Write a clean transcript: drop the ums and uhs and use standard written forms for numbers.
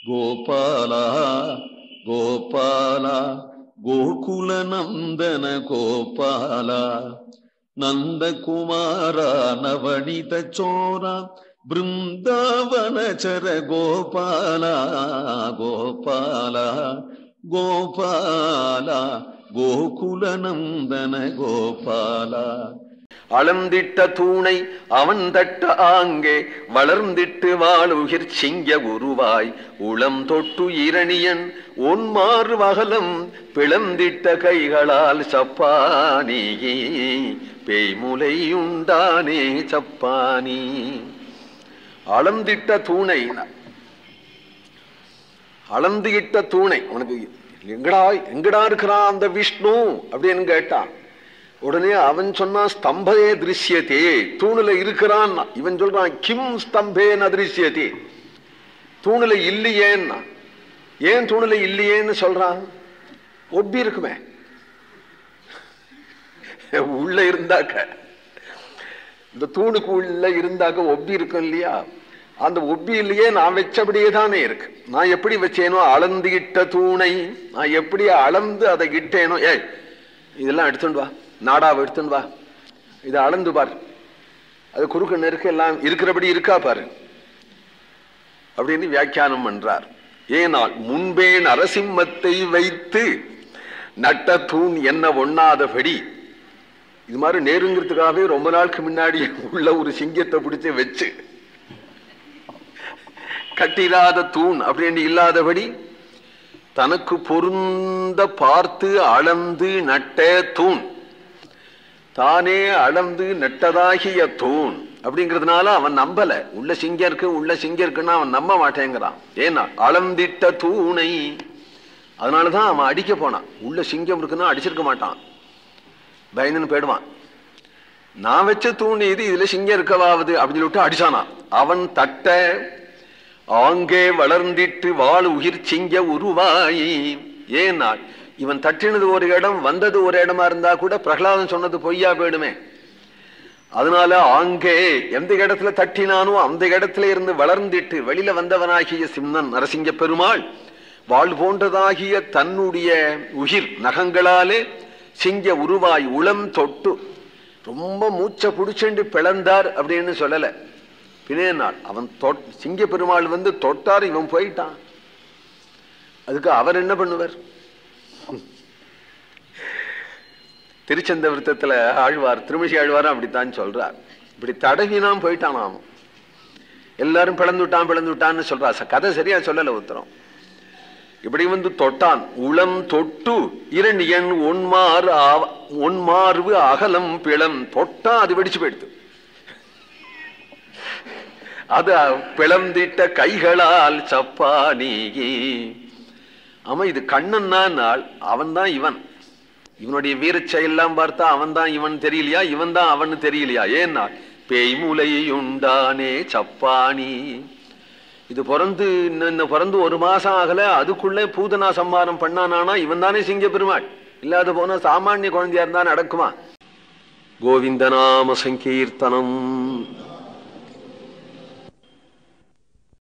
கோபாலா கோபாலா கோகுல நந்தன கோபாலா நந்தகுமாரா நவனித சோரா பிருந்தாவனச்சர கோபாலா கோபாலா கோபாலா கோகுல நந்தன கோபாலா. அளந்திட்ட தூணை அவன் தட்ட ஆங்கே வளர்ந்திட்டு வாழுகிர் சிங்க உருவாய் உளம் தொட்டு இரணியன் ஒன்மாறு வகலம் பிளந்திட்ட கைகளால் சப்பானி பேய்முலையுண்டானே சப்பானி. அளந்திட்ட தூணை, அளந்திட்ட தூணை உனக்கு எங்கடா இருக்கிறான் அந்த விஷ்ணு அப்படின்னு கேட்டான். உடனே அவன் சொன்னான் ஸ்தம்பே திருஷ்யத்தே, தூணுல இருக்கிறான். இவன் சொல்றான் கிம் ஸ்தம்பேன் அதிருஷ்யத்தே, தூணுல இல்லையேன்னா. ஏன் தூணுல இல்லையேன்னு சொல்றான்? ஒப்பி இருக்குமே, உள்ள இருந்தாக்க, இந்த தூணுக்கு உள்ள இருந்தாக்க ஒப்பி இருக்கும் இல்லையா? அந்த ஒப்பி இல்லையே, நான் வச்சபடியே தானே இருக்கு. நான் எப்படி வச்சேனோ அளந்து இட்ட தூணை நான் எப்படி அளந்து அதை இட்டேனோ, இதெல்லாம் எடுத்துட்டு வா, நாடாவை எடுத்துன்னு வா, இதை அளந்து பார், அது குறுக்க நெருக்க எல்லாம் இருக்கிறபடி இருக்கா பாரு அப்படின்னு வியாக்கியானம் பண்றார். ஏனால் முன்பே நரசிம்மத்தை வைத்து நட்ட தூண் என்ன ஒண்ணாதபடி, இது மாதிரி நேருங்கிறதுக்காகவே ரொம்ப நாளுக்கு முன்னாடி உள்ள ஒரு சிங்கத்தை பிடிச்சு வச்சு கட்டிராத தூண் அப்படின்னு இல்லாதபடி தனக்கு பொருந்த பார்த்து அளந்து நட்ட தூண், தானே அளந்து நட்டதாகிய தூண் அப்படிங்கிறதுனால அவன் நம்பல. உள்ள சிங்கம் இருக்கு, உள்ள சிங்கம் இருக்குன்னா அவன் நம்ப மாட்டேங்கிறான். ஏன்னா அளந்திட்ட தூணை, அதனாலதான் அவன் அடிக்க போனான். உள்ள சிங்கம் இருக்குன்னா அடிச்சிருக்க மாட்டான், பயந்துன்னு போயிடுவான். நான் வச்ச தூண் இது, இதுல சிங்கம் இருக்கவாவது அப்படின்னு சொல்லிட்டு அடிச்சானா. அவன் தட்ட ஆங்கே வளர்ந்திட்டு வாழ் உயிர் சிங்க உருவாயி. ஏன்னா இவன் தட்டினது ஒரு இடம், வந்தது ஒரு இடமா இருந்தா கூட பிரகலாதன் சொன்னது பொய்யா போயிடுமே. அதனால ஆங்கே எந்த இடத்துல தட்டினானோ அந்த இடத்துல இருந்து வளர்ந்திட்டு வெளியில வந்தவனாகிய சிம்மன் நரசிங்க பெருமாள் வாழ் போன்றதாகிய தன்னுடைய உயிர் நகங்களாலே சிங்க உருவாய் உளம் தொட்டு ரொம்ப மூச்சை புடிச்சுண்டு பிளந்தார் அப்படின்னு சொல்லல. பின்னே நாள் அவன் சிங்க பெருமாள் வந்து தொட்டார், இவன் போயிட்டான். அதுக்கு அவர் என்ன பண்ணுவார்? திருச்சந்த விருத்தத்துல ஆழ்வார், திருமிஷி ஆழ்வார் அப்படித்தான் சொல்றார். இப்படி தடவினான் போயிட்டான். அவன் எல்லாரும் பிளந்துட்டான்னு சொல்றா. கதை சரியா சொல்லல உத்தரம். இப்படி வந்து தொட்டான். உளம் தொட்டு இரண்டியன் ஒன்மார்வு அகலம் பிளம் தொட்டா அது வெடிச்சு போயிடுது. அது பிளந்திட்ட கைகளால் சப்பானி. ஆமா, இது கண்ணன்னா நாள் அவன் தான் இவன். இவனுடைய வீரச்செயெல்லாம் பார்த்தா அவன் தான் இவன் தெரியலையா, இவன் தான் அவன் தெரியலையா? ஏன்னா பேய்முலையுண்டானே சப்பானி. இது பிறந்து ஒரு மாசம் ஆகல, அதுக்குள்ளே பூதனா சம்மாரம் பண்ணானா இவன் தானே சிங்க பெருமாள். இல்லாத போனா சாமானிய குழந்தையா இருந்தா நடக்குமா? கோவிந்த நாம சங்கீர்த்தனம்.